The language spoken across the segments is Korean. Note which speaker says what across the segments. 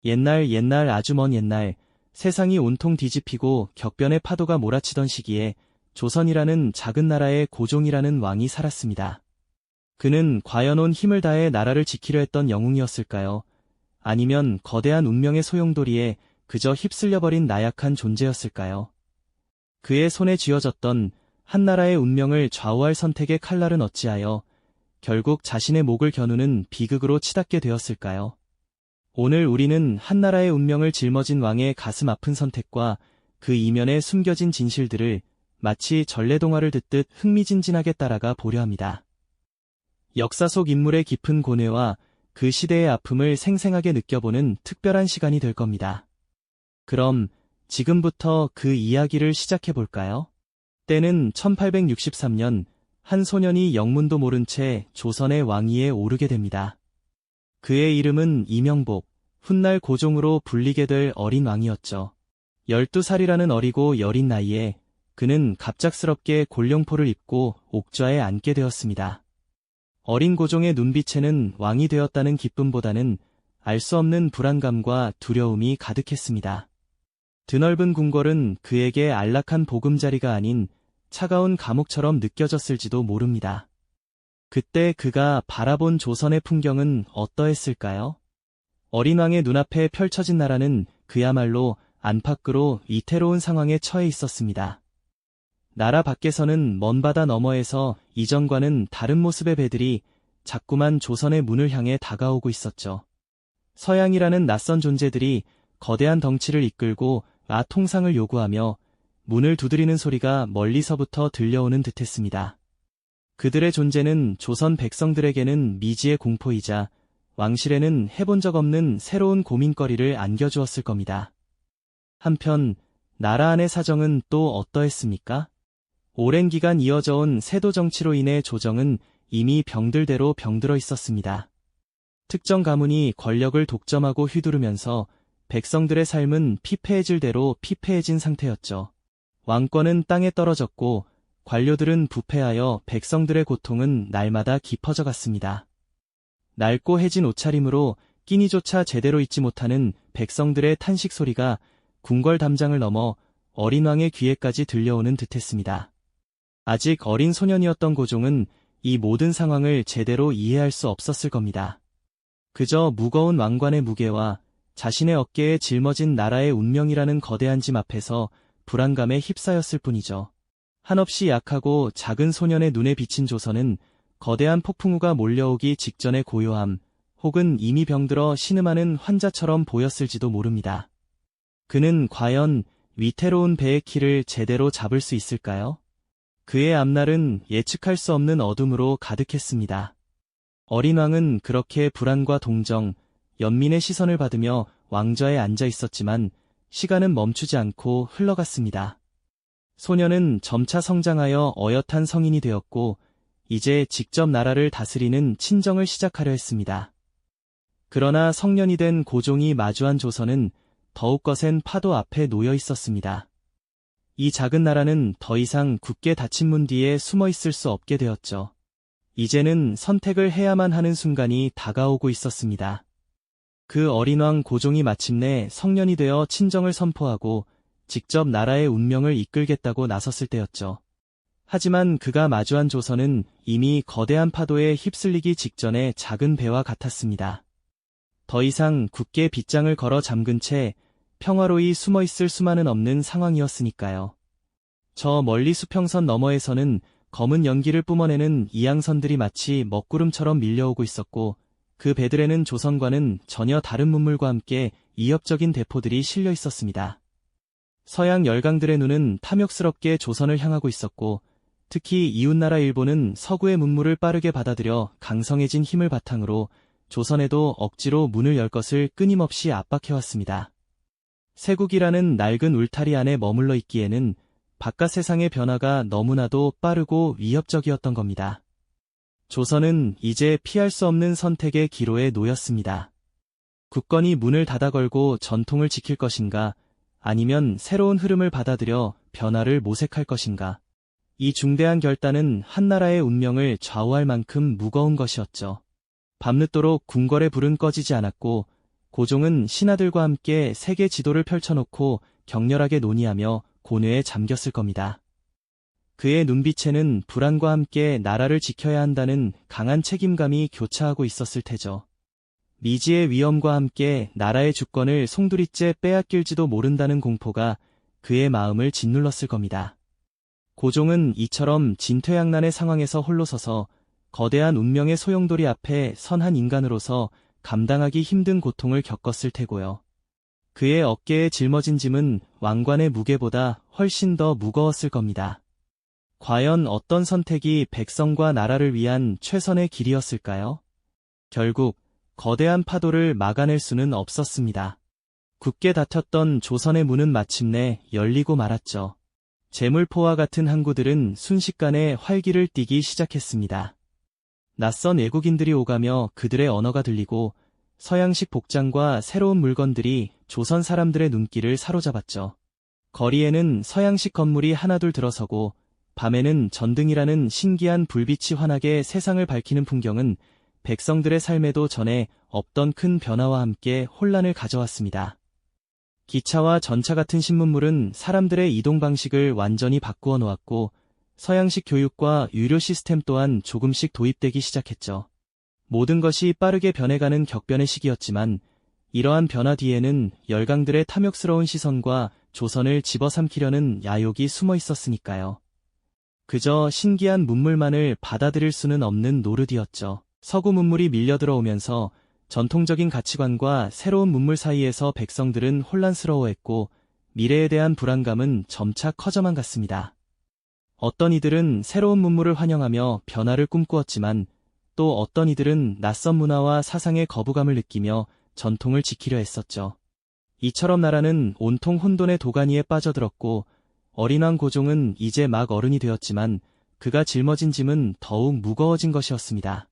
Speaker 1: 옛날 아주 먼 옛날 세상이 온통 뒤집히고 격변의 파도가 몰아치던 시기에 조선이라는 작은 나라에 고종이라는 왕이 살았습니다. 그는 과연 온 힘을 다해 나라를 지키려 했던 영웅이었을까요? 아니면 거대한 운명의 소용돌이에 그저 휩쓸려버린 나약한 존재였을까요? 그의 손에 쥐어졌던 한 나라의 운명을 좌우할 선택의 칼날은 어찌하여 결국 자신의 목을 겨누는 비극으로 치닫게 되었을까요? 오늘 우리는 한 나라의 운명을 짊어진 왕의 가슴 아픈 선택과 그 이면에 숨겨진 진실들을 마치 전래동화를 듣듯 흥미진진하게 따라가 보려 합니다. 역사 속 인물의 깊은 고뇌와 그 시대의 아픔을 생생하게 느껴보는 특별한 시간이 될 겁니다. 그럼 지금부터 그 이야기를 시작해볼까요? 때는 1863년 한 소년이 영문도 모른 채 조선의 왕위에 오르게 됩니다. 그의 이름은 이명복, 훗날 고종으로 불리게 될 어린 왕이었죠. 12살이라는 어리고 여린 나이에 그는 갑작스럽게 골룡포를 입고 옥좌에 앉게 되었습니다. 어린 고종의 눈빛에는 왕이 되었다는 기쁨보다는 알 수 없는 불안감과 두려움이 가득했습니다. 드넓은 궁궐은 그에게 안락한 보금자리가 아닌 차가운 감옥처럼 느껴졌을지도 모릅니다. 그때 그가 바라본 조선의 풍경은 어떠했을까요? 어린 왕의 눈앞에 펼쳐진 나라는 그야말로 안팎으로 위태로운 상황에 처해 있었습니다. 나라 밖에서는 먼 바다 너머에서 이전과는 다른 모습의 배들이 자꾸만 조선의 문을 향해 다가오고 있었죠. 서양이라는 낯선 존재들이 거대한 덩치를 이끌고 통상을 요구하며 문을 두드리는 소리가 멀리서부터 들려오는 듯했습니다. 그들의 존재는 조선 백성들에게는 미지의 공포이자 왕실에는 해본 적 없는 새로운 고민거리를 안겨주었을 겁니다. 한편 나라 안의 사정은 또 어떠했습니까? 오랜 기간 이어져온 세도 정치로 인해 조정은 이미 병들대로 병들어 있었습니다. 특정 가문이 권력을 독점하고 휘두르면서 백성들의 삶은 피폐해질 대로 피폐해진 상태였죠. 왕권은 땅에 떨어졌고 관료들은 부패하여 백성들의 고통은 날마다 깊어져 갔습니다. 낡고 해진 옷차림으로 끼니조차 제대로 잊지 못하는 백성들의 탄식 소리가 궁궐 담장을 넘어 어린 왕의 귀에까지 들려오는 듯했습니다. 아직 어린 소년이었던 고종은 이 모든 상황을 제대로 이해할 수 없었을 겁니다. 그저 무거운 왕관의 무게와 자신의 어깨에 짊어진 나라의 운명이라는 거대한 짐 앞에서 불안감에 휩싸였을 뿐이죠. 한없이 약하고 작은 소년의 눈에 비친 조선은 거대한 폭풍우가 몰려오기 직전의 고요함, 혹은 이미 병들어 신음하는 환자처럼 보였을지도 모릅니다. 그는 과연 위태로운 배의 키를 제대로 잡을 수 있을까요? 그의 앞날은 예측할 수 없는 어둠으로 가득했습니다. 어린 왕은 그렇게 불안과 동정, 연민의 시선을 받으며 왕좌에 앉아 있었지만 시간은 멈추지 않고 흘러갔습니다. 소년은 점차 성장하여 어엿한 성인이 되었고 이제 직접 나라를 다스리는 친정을 시작하려 했습니다. 그러나 성년이 된 고종이 마주한 조선은 더욱 거센 파도 앞에 놓여 있었습니다. 이 작은 나라는 더 이상 굳게 닫힌 문 뒤에 숨어 있을 수 없게 되었죠. 이제는 선택을 해야만 하는 순간이 다가오고 있었습니다. 그 어린 왕 고종이 마침내 성년이 되어 친정을 선포하고 직접 나라의 운명을 이끌겠다고 나섰을 때였죠. 하지만 그가 마주한 조선은 이미 거대한 파도에 휩쓸리기 직전의 작은 배와 같았습니다. 더 이상 굳게 빗장을 걸어 잠근 채 평화로이 숨어있을 수만은 없는 상황이었으니까요. 저 멀리 수평선 너머에서는 검은 연기를 뿜어내는 이양선들이 마치 먹구름처럼 밀려오고 있었고 그 배들에는 조선과는 전혀 다른 문물과 함께 이협적인 대포들이 실려 있었습니다. 서양 열강들의 눈은 탐욕스럽게 조선을 향하고 있었고 특히 이웃나라 일본은 서구의 문물을 빠르게 받아들여 강성해진 힘을 바탕으로 조선에도 억지로 문을 열 것을 끊임없이 압박해왔습니다. 세국이라는 낡은 울타리 안에 머물러 있기에는 바깥 세상의 변화가 너무나도 빠르고 위협적이었던 겁니다. 조선은 이제 피할 수 없는 선택의 기로에 놓였습니다. 굳건히 문을 닫아 걸고 전통을 지킬 것인가, 아니면 새로운 흐름을 받아들여 변화를 모색할 것인가. 이 중대한 결단은 한 나라의 운명을 좌우할 만큼 무거운 것이었죠. 밤늦도록 궁궐의 불은 꺼지지 않았고 고종은 신하들과 함께 세계 지도를 펼쳐놓고 격렬하게 논의하며 고뇌에 잠겼을 겁니다. 그의 눈빛에는 불안과 함께 나라를 지켜야 한다는 강한 책임감이 교차하고 있었을 테죠. 미지의 위험과 함께 나라의 주권을 송두리째 빼앗길지도 모른다는 공포가 그의 마음을 짓눌렀을 겁니다. 고종은 이처럼 진퇴양난의 상황에서 홀로 서서 거대한 운명의 소용돌이 앞에 선한 인간으로서 감당하기 힘든 고통을 겪었을 테고요. 그의 어깨에 짊어진 짐은 왕관의 무게보다 훨씬 더 무거웠을 겁니다. 과연 어떤 선택이 백성과 나라를 위한 최선의 길이었을까요? 결국 거대한 파도를 막아낼 수는 없었습니다. 굳게 닫혔던 조선의 문은 마침내 열리고 말았죠. 재물포와 같은 항구들은 순식간에 활기를 띠기 시작했습니다. 낯선 외국인들이 오가며 그들의 언어가 들리고 서양식 복장과 새로운 물건들이 조선 사람들의 눈길을 사로잡았죠. 거리에는 서양식 건물이 하나둘 들어서고 밤에는 전등이라는 신기한 불빛이 환하게 세상을 밝히는 풍경은 백성들의 삶에도 전에 없던 큰 변화와 함께 혼란을 가져왔습니다. 기차와 전차 같은 신문물은 사람들의 이동 방식을 완전히 바꾸어 놓았고 서양식 교육과 유료 시스템 또한 조금씩 도입되기 시작했죠. 모든 것이 빠르게 변해가는 격변의 시기였지만 이러한 변화 뒤에는 열강들의 탐욕스러운 시선과 조선을 집어삼키려는 야욕이 숨어 있었으니까요. 그저 신기한 문물만을 받아들일 수는 없는 노릇이었죠. 서구 문물이 밀려들어오면서 전통적인 가치관과 새로운 문물 사이에서 백성들은 혼란스러워했고 미래에 대한 불안감은 점차 커져만 갔습니다. 어떤 이들은 새로운 문물을 환영하며 변화를 꿈꾸었지만 또 어떤 이들은 낯선 문화와 사상의 거부감을 느끼며 전통을 지키려 했었죠. 이처럼 나라는 온통 혼돈의 도가니에 빠져들었고 어린 왕 고종은 이제 막 어른이 되었지만 그가 짊어진 짐은 더욱 무거워진 것이었습니다.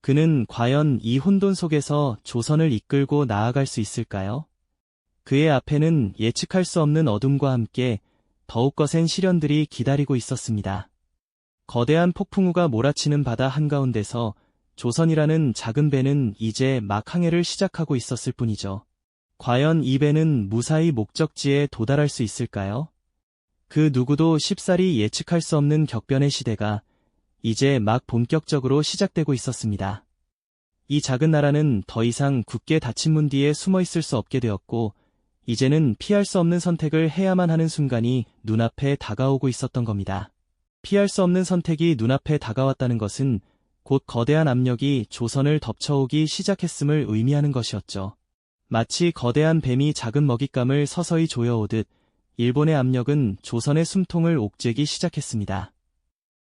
Speaker 1: 그는 과연 이 혼돈 속에서 조선을 이끌고 나아갈 수 있을까요? 그의 앞에는 예측할 수 없는 어둠과 함께 더욱 거센 시련들이 기다리고 있었습니다. 거대한 폭풍우가 몰아치는 바다 한가운데서 조선이라는 작은 배는 이제 막 항해를 시작하고 있었을 뿐이죠. 과연 이 배는 무사히 목적지에 도달할 수 있을까요? 그 누구도 쉽사리 예측할 수 없는 격변의 시대가 이제 막 본격적으로 시작되고 있었습니다. 이 작은 나라는 더 이상 굳게 닫힌 문 뒤에 숨어 있을 수 없게 되었고 이제는 피할 수 없는 선택을 해야만 하는 순간이 눈앞에 다가오고 있었던 겁니다. 피할 수 없는 선택이 눈앞에 다가왔다는 것은 곧 거대한 압력이 조선을 덮쳐오기 시작했음을 의미하는 것이었죠. 마치 거대한 뱀이 작은 먹잇감을 서서히 조여오듯 일본의 압력은 조선의 숨통을 옥죄기 시작했습니다.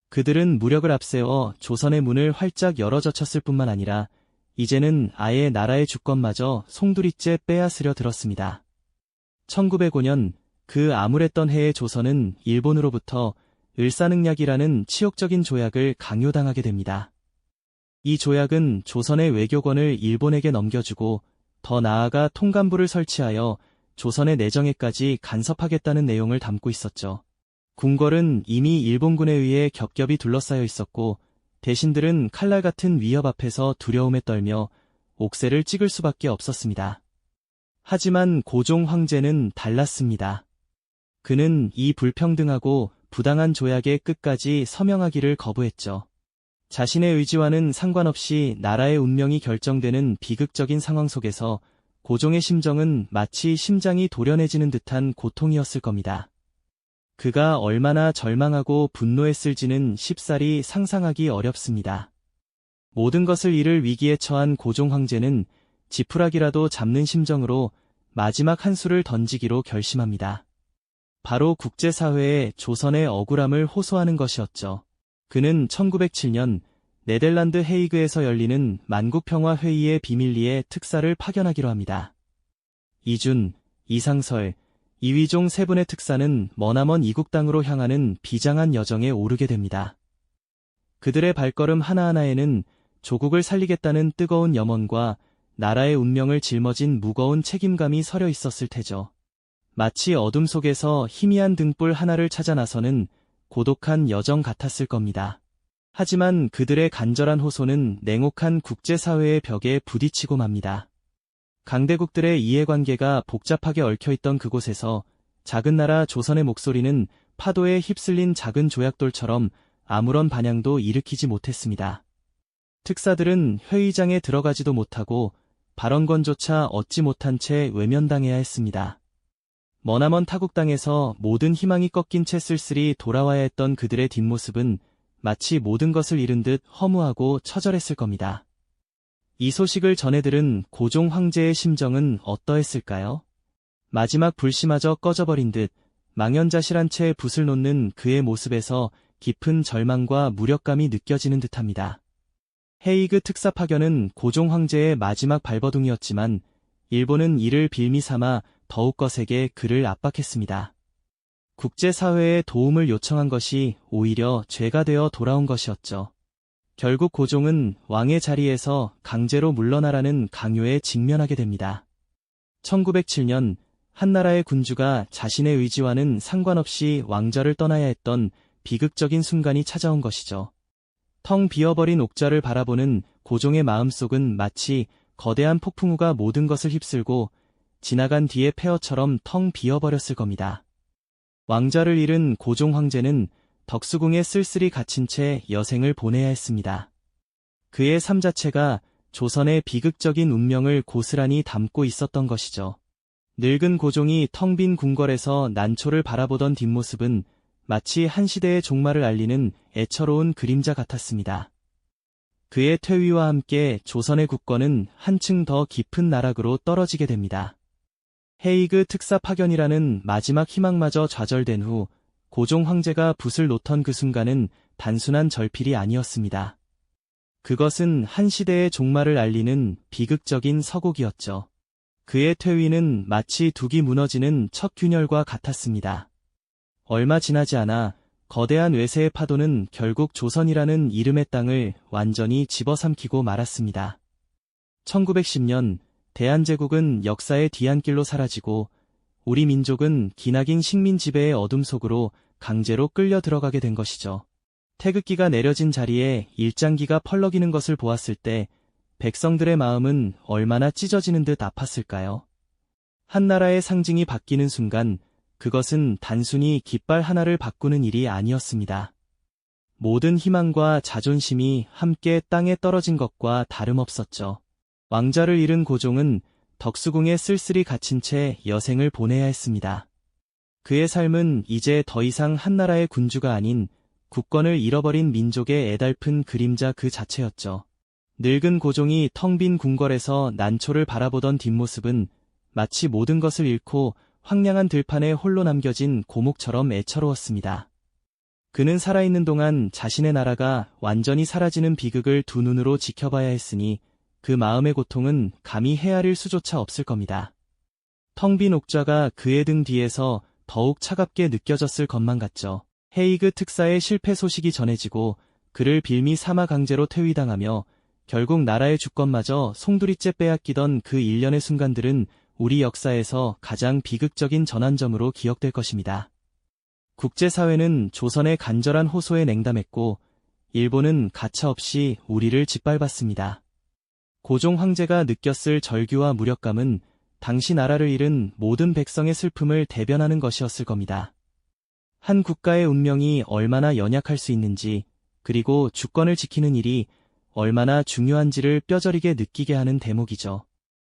Speaker 1: 그들은 무력을 앞세워 조선의 문을 활짝 열어젖혔을 뿐만 아니라 이제는 아예 나라의 주권마저 송두리째 빼앗으려 들었습니다. 1905년 그 암울했던 해의 조선은 일본으로부터 을사늑약이라는 치욕적인 조약을 강요당하게 됩니다. 이 조약은 조선의 외교권을 일본에게 넘겨주고 더 나아가 통감부를 설치하여 조선의 내정에까지 간섭하겠다는 내용을 담고 있었죠. 궁궐은 이미 일본군에 의해 겹겹이 둘러싸여 있었고 대신들은 칼날 같은 위협 앞에서 두려움에 떨며 옥새를 찍을 수밖에 없었습니다. 하지만 고종 황제는 달랐습니다. 그는 이 불평등하고 부당한 조약에 끝까지 서명하기를 거부했죠. 자신의 의지와는 상관없이 나라의 운명이 결정되는 비극적인 상황 속에서 고종의 심정은 마치 심장이 도련해지는 듯한 고통이었을 겁니다. 그가 얼마나 절망하고 분노했을지는 쉽사리 상상하기 어렵습니다. 모든 것을 잃을 위기에 처한 고종 황제는 지푸라기라도 잡는 심정으로 마지막 한 수를 던지기로 결심합니다. 바로 국제사회에 조선의 억울함을 호소하는 것이었죠. 그는 1907년 네덜란드 헤이그에서 열리는 만국평화회의의 비밀리에 특사를 파견하기로 합니다. 이준, 이상설, 이휘종 세 분의 특사는 머나먼 이국 땅으로 향하는 비장한 여정에 오르게 됩니다. 그들의 발걸음 하나하나에는 조국을 살리겠다는 뜨거운 염원과 나라의 운명을 짊어진 무거운 책임감이 서려 있었을 테죠. 마치 어둠 속에서 희미한 등불 하나를 찾아 나서는 고독한 여정 같았을 겁니다. 하지만 그들의 간절한 호소는 냉혹한 국제사회의 벽에 부딪히고 맙니다. 강대국들의 이해관계가 복잡하게 얽혀있던 그곳에서 작은 나라 조선의 목소리는 파도에 휩쓸린 작은 조약돌처럼 아무런 반향도 일으키지 못했습니다. 특사들은 회의장에 들어가지도 못하고 발언권조차 얻지 못한 채 외면당해야 했습니다. 머나먼 타국 땅에서 모든 희망이 꺾인 채 쓸쓸히 돌아와야 했던 그들의 뒷모습은 마치 모든 것을 잃은 듯 허무하고 처절했을 겁니다. 이 소식을 전해들은 고종 황제의 심정은 어떠했을까요? 마지막 불씨마저 꺼져버린 듯 망연자실한 채 붓을 놓는 그의 모습에서 깊은 절망과 무력감이 느껴지는 듯합니다. 헤이그 특사 파견은 고종 황제의 마지막 발버둥이었지만 일본은 이를 빌미 삼아 더욱 거세게 그를 압박했습니다. 국제사회에 도움을 요청한 것이 오히려 죄가 되어 돌아온 것이었죠. 결국 고종은 왕의 자리에서 강제로 물러나라는 강요에 직면하게 됩니다. 1907년 한나라의 군주가 자신의 의지와는 상관없이 왕좌를 떠나야 했던 비극적인 순간이 찾아온 것이죠. 텅 비어버린 옥좌를 바라보는 고종의 마음속은 마치 거대한 폭풍우가 모든 것을 휩쓸고 지나간 뒤의 폐허처럼 텅 비어버렸을 겁니다. 왕좌를 잃은 고종 황제는 덕수궁에 쓸쓸히 갇힌 채 여생을 보내야 했습니다. 그의 삶 자체가 조선의 비극적인 운명을 고스란히 담고 있었던 것이죠. 늙은 고종이 텅 빈 궁궐에서 난초를 바라보던 뒷모습은 마치 한 시대의 종말을 알리는 애처로운 그림자 같았습니다. 그의 퇴위와 함께 조선의 국권은 한층 더 깊은 나락으로 떨어지게 됩니다. 헤이그 특사 파견이라는 마지막 희망마저 좌절된 후 고종 황제가 붓을 놓던 그 순간은 단순한 절필이 아니었습니다. 그것은 한 시대의 종말을 알리는 비극적인 서곡이었죠. 그의 퇴위는 마치 둑이 무너지는 첫 균열과 같았습니다. 얼마 지나지 않아 거대한 외세의 파도는 결국 조선이라는 이름의 땅을 완전히 집어삼키고 말았습니다. 1910년 대한제국은 역사의 뒤안길로 사라지고 우리 민족은 기나긴 식민 지배의 어둠 속으로 강제로 끌려 들어가게 된 것이죠. 태극기가 내려진 자리에 일장기가 펄럭이는 것을 보았을 때 백성들의 마음은 얼마나 찢어지는 듯 아팠을까요? 한나라의 상징이 바뀌는 순간 그것은 단순히 깃발 하나를 바꾸는 일이 아니었습니다. 모든 희망과 자존심이 함께 땅에 떨어진 것과 다름없었죠. 왕좌를 잃은 고종은 덕수궁에 쓸쓸히 갇힌 채 여생을 보내야 했습니다. 그의 삶은 이제 더 이상 한나라의 군주가 아닌 국권을 잃어버린 민족의 애달픈 그림자 그 자체였죠. 늙은 고종이 텅 빈 궁궐에서 난초를 바라보던 뒷모습은 마치 모든 것을 잃고 황량한 들판에 홀로 남겨진 고목처럼 애처로웠습니다. 그는 살아있는 동안 자신의 나라가 완전히 사라지는 비극을 두 눈으로 지켜봐야 했으니 그 마음의 고통은 감히 헤아릴 수조차 없을 겁니다. 텅 빈 옥좌가 그의 등 뒤에서 더욱 차갑게 느껴졌을 것만 같죠. 헤이그 특사의 실패 소식이 전해지고 그를 빌미 삼아 강제로 퇴위당하며 결국 나라의 주권마저 송두리째 빼앗기던 그 일련의 순간들은 우리 역사에서 가장 비극적인 전환점으로 기억될 것입니다. 국제사회는 조선의 간절한 호소에 냉담했고 일본은 가차없이 우리를 짓밟았습니다. 고종 황제가 느꼈을 절규와 무력감은 당시 나라를 잃은 모든 백성의 슬픔을 대변하는 것이었을 겁니다. 한 국가의 운명이 얼마나 연약할 수 있는지, 그리고 주권을 지키는 일이 얼마나 중요한지를 뼈저리게 느끼게 하는 대목이죠.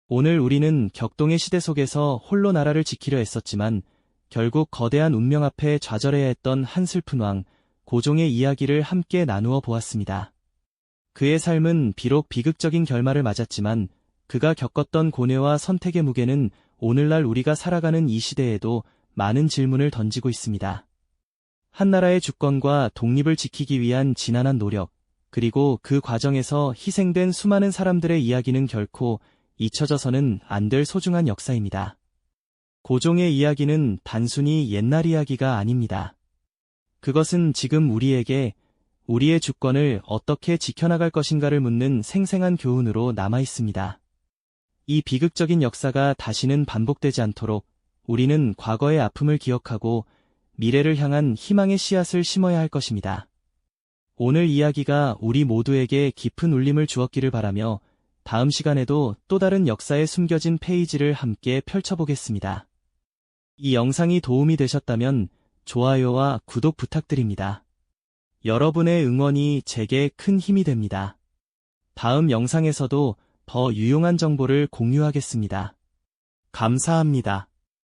Speaker 1: 오늘 우리는 격동의 시대 속에서 홀로 나라를 지키려 애썼지만 결국 거대한 운명 앞에 좌절해야 했던 한 슬픈 왕, 고종의 이야기를 함께 나누어 보았습니다. 그의 삶은 비록 비극적인 결말을 맞았지만 그가 겪었던 고뇌와 선택의 무게는 오늘날 우리가 살아가는 이 시대에도 많은 질문을 던지고 있습니다. 한나라의 주권과 독립을 지키기 위한 지난한 노력, 그리고 그 과정에서 희생된 수많은 사람들의 이야기는 결코 잊혀져서는 안 될 소중한 역사입니다. 고종의 이야기는 단순히 옛날 이야기가 아닙니다. 그것은 지금 우리에게 우리의 주권을 어떻게 지켜나갈 것인가를 묻는 생생한 교훈으로 남아 있습니다. 이 비극적인 역사가 다시는 반복되지 않도록 우리는 과거의 아픔을 기억하고 미래를 향한 희망의 씨앗을 심어야 할 것입니다. 오늘 이야기가 우리 모두에게 깊은 울림을 주었기를 바라며 다음 시간에도 또 다른 역사에 숨겨진 페이지를 함께 펼쳐보겠습니다. 이 영상이 도움이 되셨다면 좋아요와 구독 부탁드립니다. 여러분의 응원이 제게 큰 힘이 됩니다. 다음 영상에서도 더 유용한 정보를 공유하겠습니다. 감사합니다.